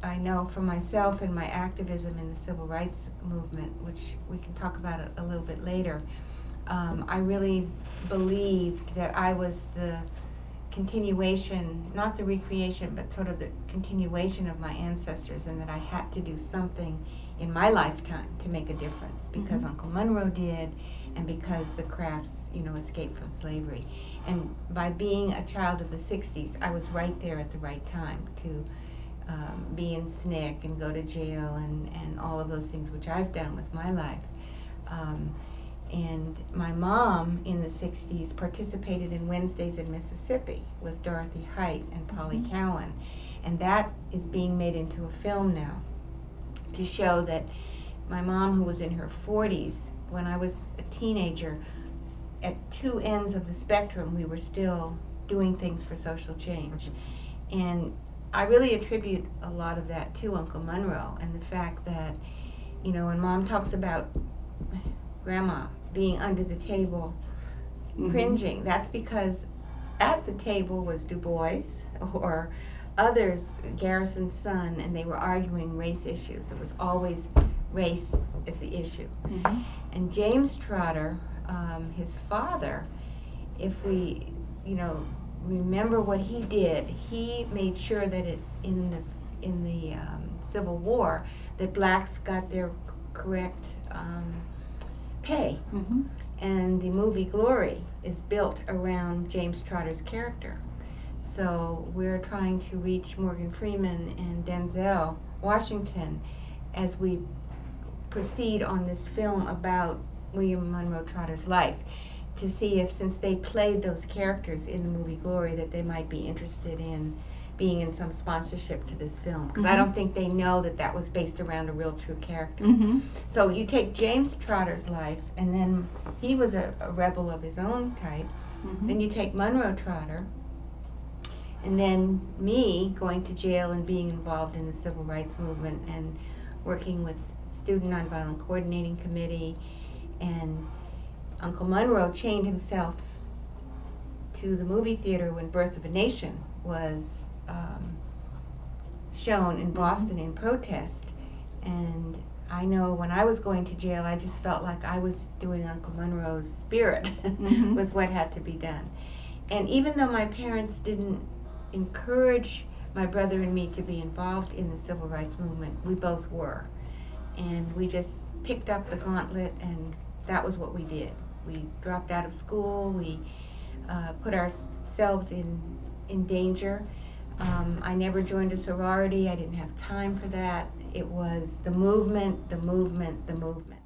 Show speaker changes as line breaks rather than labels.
I know for myself and my activism in the civil rights movement, which we can talk about a little bit later, I really believed that I was the continuation, not the recreation, but sort of the continuation of my ancestors, and that I had to do something in my lifetime to make a difference, because Uncle Monroe did, and because the Crafts, escaped from slavery. And by being a child of the 60s, I was right there at the right time to be in SNCC and go to jail and all of those things which I've done with my life. And my mom in the 60s participated in Wednesdays in Mississippi with Dorothy Height and Polly Cowan. And that is being made into a film now to show that my mom, who was in her 40s, when I was a teenager, at two ends of the spectrum, we were still doing things for social change. And I really attribute a lot of that to Uncle Monroe, and the fact that, when Mom talks about Grandma being under the table cringing, that's because at the table was Du Bois or others, Garrison's son, and they were arguing race issues. It was always race is the issue. And James Trotter, his father, if we, remember what he did, he made sure that in the Civil War, that blacks got their correct pay. And the movie Glory is built around James Trotter's character. So we're trying to reach Morgan Freeman and Denzel Washington as we proceed on this film about William Monroe Trotter's life, to see if, since they played those characters in the movie Glory, that they might be interested in being in some sponsorship to this film, because I don't think they know that that was based around a real true character. So you take James Trotter's life, and then he was a rebel of his own type. Then you take Monroe Trotter, and then me going to jail and being involved in the civil rights movement and working with Student Nonviolent Coordinating Committee. And Uncle Monroe chained himself to the movie theater when Birth of a Nation was shown in Boston in protest. And I know when I was going to jail, I just felt like I was doing Uncle Monroe's spirit with what had to be done. And even though my parents didn't encourage my brother and me to be involved in the civil rights movement, we both were. And we just picked up the gauntlet, and that was what we did. We dropped out of school. We put ourselves in danger. I never joined a sorority. I didn't have time for that. It was the movement, the movement, the movement.